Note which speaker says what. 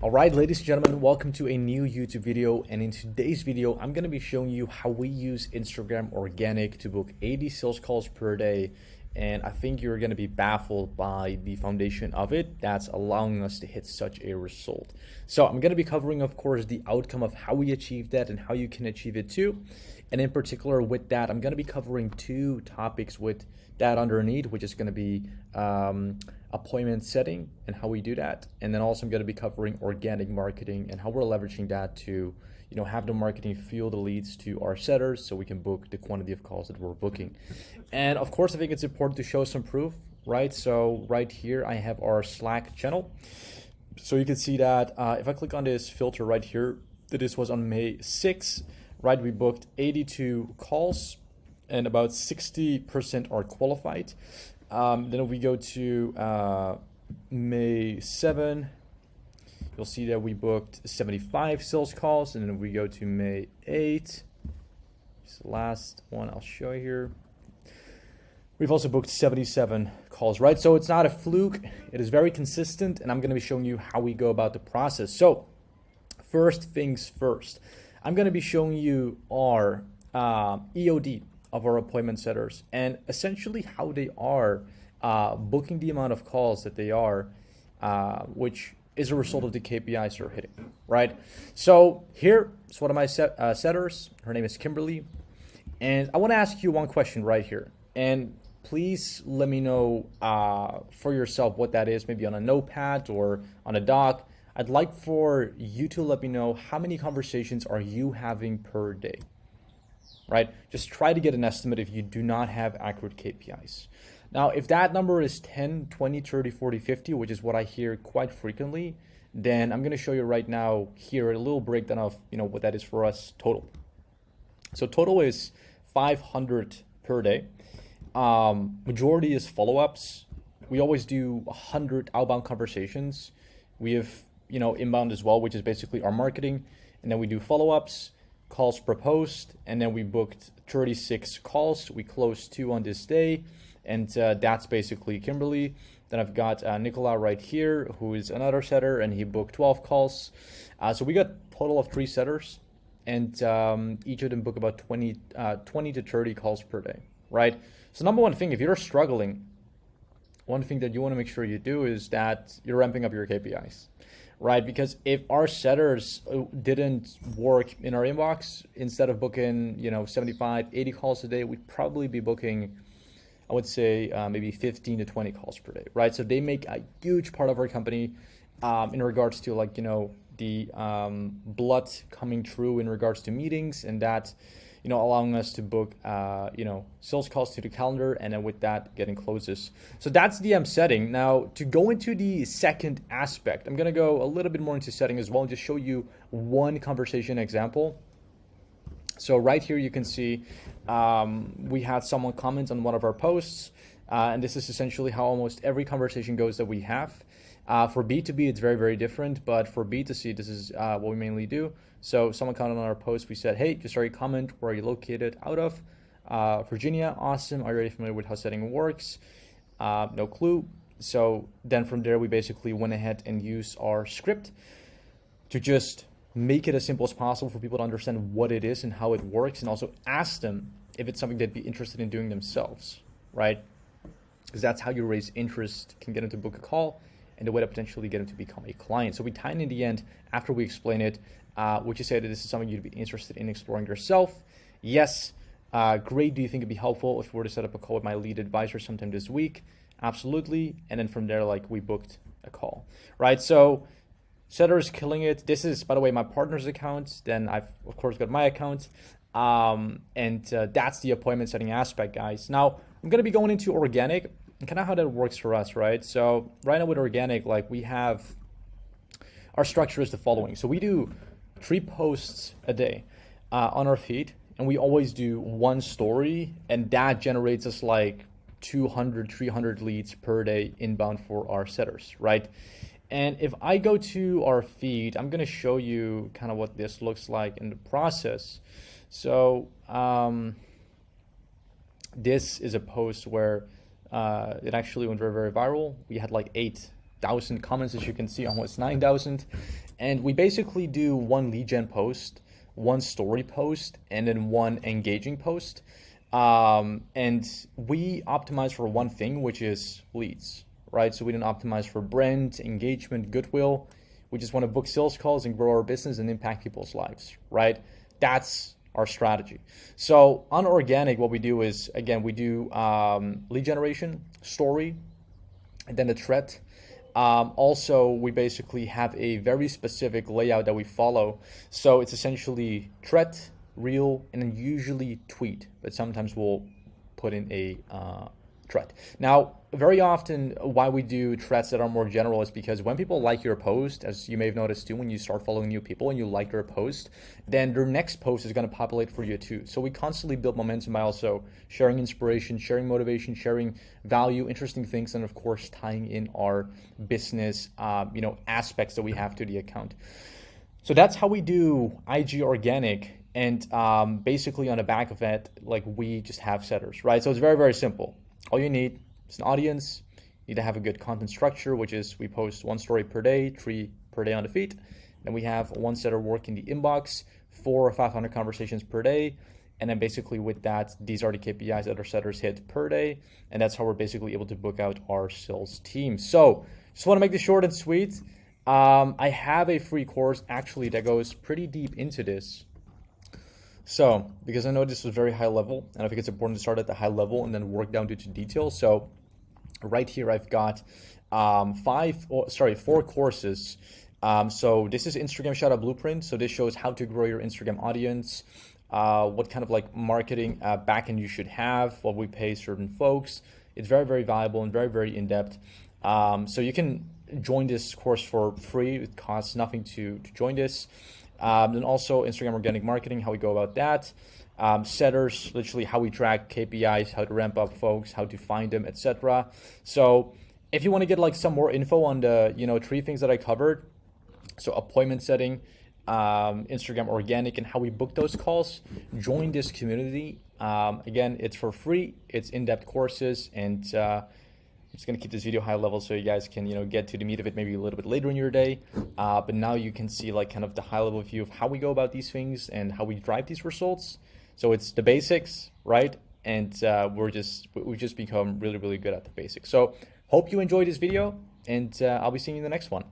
Speaker 1: All right, ladies and gentlemen, welcome to a new YouTube video. And in today's video, I'm going to be showing you how we use Instagram organic to book 80 sales calls per day. And I think you're going to be baffled by the foundation of it that's allowing us to hit such a result. So I'm going to be covering, of course, the outcome of how we achieve that and how you can achieve it too. And in particular with that, I'm going to be covering two topics with that underneath, which is going to be appointment setting and how we do that. And then also I'm going to be covering organic marketing and how we're leveraging that to, have the marketing fuel the leads to our setters so we can book the quantity of calls that we're booking. And of course, I think it's important to show some proof, right? So right here, I have our Slack channel. So you can see that if I click on this filter right here, that this was on May 6th, right? We booked 82 calls and about 60% are qualified. Then if we go to May 7, you'll see that we booked 75 sales calls. And then if we go to May 8, it's the last one I'll show you here. We've also booked 77 calls, right? So it's not a fluke. It is very consistent, and I'm going to be showing you how we go about the process. So first things first, I'm going to be showing you our EOD of our appointment setters and essentially how they are booking the amount of calls that they are, which is a result of the KPIs they're hitting, right? So here is one of my setters. Her name is Kimberly. And I want to ask you one question right here. And please let me know for yourself what that is, maybe on a notepad or on a doc. I'd like for you to let me know how many conversations are you having per day, right? Just try to get an estimate if you do not have accurate KPIs. Now, if that number is 10, 20, 30, 40, 50, which is what I hear quite frequently, then I'm going to show you right now here a little breakdown of, what that is for us total. So total is 500 per day. Majority is follow-ups. We always do 100 outbound conversations. We have, inbound as well, which is basically our marketing. And then we do follow-ups, calls proposed, and then we booked 36 calls. We closed 2 on this day. And that's basically Kimberly. Then I've got Nicola right here, who is another setter, and he booked 12 calls. So we got a total of 3 setters, and each of them book about 20 to 30 calls per day, right? So number one thing, if you're struggling, one thing that you want to make sure you do is that you're ramping up your KPIs, right? Because if our setters didn't work in our inbox, instead of booking, 75, 80 calls a day, we'd probably be booking, I would say maybe 15 to 20 calls per day, right? So they make a huge part of our company in regards to the blood coming through in regards to meetings and that, allowing us to book, sales calls to the calendar and then with that getting closes. So that's the setting. Now to go into the second aspect, I'm going to go a little bit more into setting as well and just show you one conversation example. So right here you can see we had someone comment on one of our posts, and this is essentially how almost every conversation goes that we have. For B2B, it's very, very different, but for B2C, this is what we mainly do. So someone commented on our post, we said, hey, just saw your comment, where are you located out of? Virginia, awesome. Are you already familiar with how setting works? No clue. So then from there, we basically went ahead and used our script to just make it as simple as possible for people to understand what it is and how it works, and also ask them if it's something they'd be interested in doing themselves, right? Because that's how you raise interest, can get them to book a call, and the way to potentially get them to become a client. So we tie in the end, after we explain it, would you say that this is something you'd be interested in exploring yourself? Yes. Great. Do you think it'd be helpful if we were to set up a call with my lead advisor sometime this week? Absolutely. And then from there, we booked a call, right? So setter is killing it. This is, by the way, my partner's account. Then I've, of course, got my account. And that's the appointment setting aspect, guys. Now, I'm going to be going into organic and kind of how that works for us, right? So right now with organic, we have, our structure is the following. So we do 3 posts a day on our feed, and we always do 1 story, and that generates us 200, 300 leads per day inbound for our setters, right? And if I go to our feed, I'm going to show you kind of what this looks like in the process. So this is a post where it actually went very, very viral. We had 8,000 comments, as you can see, almost 9,000. And we basically do one lead gen post, one story post, and then one engaging post. And we optimize for one thing, which is leads, right? So we don't optimize for brand, engagement, goodwill. We just want to book sales calls and grow our business and impact people's lives, right? That's our strategy. So on organic, what we do is, again, we do lead generation, story, and then a thread. Also, we basically have a very specific layout that we follow. So it's essentially thread, reel, and then usually tweet, but sometimes we'll put in a thread. Now, very often why we do threads that are more general is because when people like your post, as you may have noticed too, when you start following new people and you like their post, then their next post is going to populate for you too. So we constantly build momentum by also sharing inspiration, sharing motivation, sharing value, interesting things, and of course tying in our business aspects that we have to the account. So that's how we do IG organic. And basically on the back of it, like, we just have setters, right? So it's very, very simple. All you need is an audience. You need to have a good content structure, which is we post one story per day, 3 per day on the feed. Then we have one setter work in the inbox, 400 or 500 conversations per day. And then basically with that, these are the KPIs that our setters hit per day. And that's how we're basically able to book out our sales team. So just want to make this short and sweet. I have a free course actually that goes pretty deep into this. So, because I know this was very high level, and I think it's important to start at the high level and then work down to detail. So, right here I've got 4 courses. So this is Instagram Shoutout Blueprint. So this shows how to grow your Instagram audience, what kind of like marketing backend you should have, what we pay certain folks. It's very, very valuable and very, very in depth. So you can join this course for free. It costs nothing to join this. Then also Instagram organic marketing, how we go about that. Setters, literally how we track KPIs, how to ramp up folks, how to find them, etc. So if you want to get like some more info on the 3 things that I covered, so appointment setting, Instagram organic, and how we book those calls, join this community. Again, it's for free. It's in-depth courses, and I'm just going to keep this video high level so you guys can, get to the meat of it maybe a little bit later in your day. But now you can see like kind of the high level view of how we go about these things and how we drive these results. So it's the basics, right? And we've just become really, really good at the basics. So hope you enjoyed this video, and I'll be seeing you in the next one.